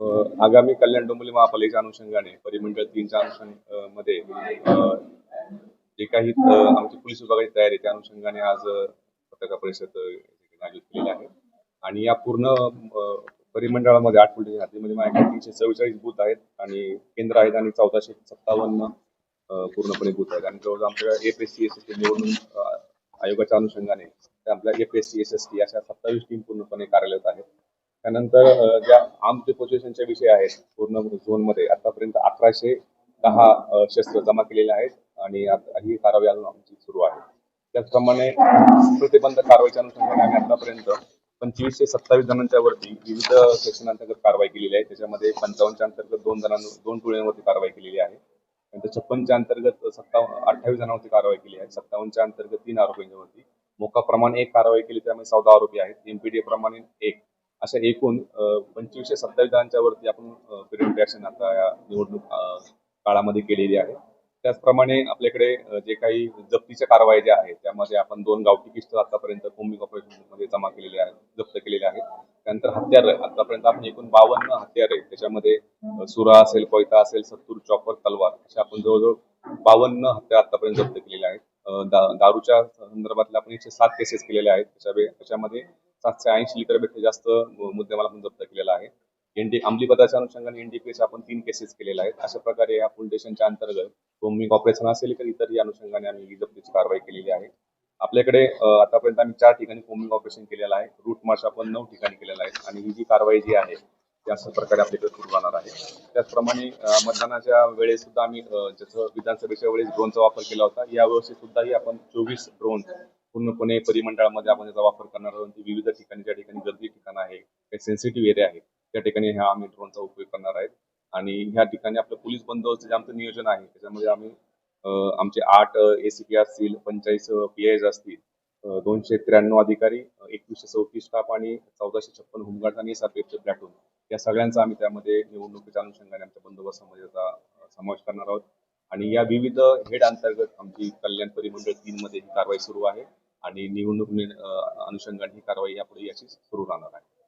आगामी कल्याण डोंबिवली महापालिकेच्या अनुषंगाने परिमंडळ 3च्या मध्ये जे काही आमची पोलीस विभागाची तयारी त्या अनुषंगाने आज पत्रकार परिषद आयोजित केलेली आहे. आणि या पूर्ण परिमंडळामध्ये 8 पोलीस हद्दीमध्ये माझ्याकडे 344 बूथ आहेत आणि केंद्र आहेत आणि 1457 पूर्णपणे बूथ आहेत. आणि जवळजवळ आमच्या एपीएससी एसएसटी निवडणूक आयोगाच्या अनुषंगाने आपल्या एपीएससी एसएसटी अशा 27 टीम पूर्णपणे कार्यरत आहेत. त्यानंतर ज्या आर्म्ड डिपोजिशनचे विषय आहेत पूर्ण झोनमध्ये आतापर्यंत 1110 शस्त्र जमा केलेले आहेत आणि ही कारवाई अजून आमची सुरू आहे. त्याचप्रमाणे प्रतिबंधक कारवाईच्या अनुषंगाने आम्ही आतापर्यंत 2527 जणांच्या वरती विविध सेक्शन अंतर्गत कारवाई केलेली आहे. त्याच्यामध्ये 55च्या अंतर्गत 2 टोळ्यांवरती कारवाई केलेली आहे. नंतर 56च्या अंतर्गत 28 जणांवरती कारवाई केली आहे. 57च्या अंतर्गत 3 आरोपींवरती, मोका प्रमाणे 1 कारवाई केली, त्यामुळे 14 आरोपी आहेत. एमपीडीए प्रमाणे 1, अशा एकूण 2527 जणांच्या वरती आपण प्रिव्हेंटिव्ह ऍक्शन आता या निवडणूक काळामध्ये केलेली आहे. त्याचप्रमाणे आपल्याकडे जे काही जप्तीच्या कारवाई ज्या आहेत त्यामध्ये आपण 2 गावठी पिस्तूल आतापर्यंत कोम्बिंग ऑपरेशन मध्ये जमा केलेले आहेत, जप्त केलेले आहेत. त्यानंतर हत्यार आतापर्यंत आपण एकूण 52 हत्यार आहेत. त्याच्यामध्ये सुरा असेल, कोयता असेल, सत्तूर, चॉपर, तलवार अशा आपण जवळजवळ 52 हत्यार आतापर्यंत जप्त केलेले आहेत. दारूच्या संदर्भातले आपण 107 केसेस केलेल्या आहेत. त्याच्यामध्ये 780 लिटरपेक्षा जास्त मुद्देमाल आपण जप्त केलेला आहे. अंमली पदार्थाच्या अनुषंगाने एनडीपीएस आपण 3 केसेस केलेल्या आहेत. अशा प्रकारे या पोलीस स्टेशनच्या अंतर्गत कोम्बिंग ऑपरेशन असेल तर इतरही अनुषंगाने आम्ही जप्तीची कारवाई केलेली आहे. आपल्याकडे आतापर्यंत आम्ही 4 ठिकाणी कोम्बिंग ऑपरेशन केलेलं आहे. रूट मार्च आपण 9 ठिकाणी केलेला आहे आणि ही जी कारवाई जी आहे ती अशा प्रकारे आपल्याकडे सुरू राहणार आहे. त्याचप्रमाणे मतदानाच्या वेळेस सुद्धा आम्ही जसं विधानसभेच्या वेळेस ड्रोनचा वापर केला होता, या वेळेस सुद्धाही आपण 24 ड्रोन पूर्णपणे परिमंडळामध्ये आपण त्याचा वापर करणार आहोत. विविध ठिकाणी ज्या ठिकाणी गर्दी ठिकाण आहे, काही सेन्सिटिव्ह एरिया आहे, त्या ठिकाणी ह्या आम्ही ड्रोनचा उपयोग करणार आहेत. आणि ह्या ठिकाणी आपलं पोलीस बंदोबस्त जे आमचं नियोजन आहे त्याच्यामध्ये आम्ही आमचे 8 एसीपी असतील, 45 पीआयज असतील, 293 अधिकारी, 2134 स्टाफ आणि 1456 होमगार्ड आणि एसआरपीएफचे प्लॅटून, या सगळ्यांचा आम्ही त्यामध्ये निवडणुकीच्या अनुषंगाने आमच्या बंदोबस्तामध्ये त्याचा समावेश करणार आहोत. आणि या विविध हेड अंतर्गत आमची कल्याण परिमंडळ 3 मध्ये ही कारवाई सुरू आहे आणि निवडणूक अनुषंगाने ही कारवाई यापुढे याची सुरू राहणार आहे.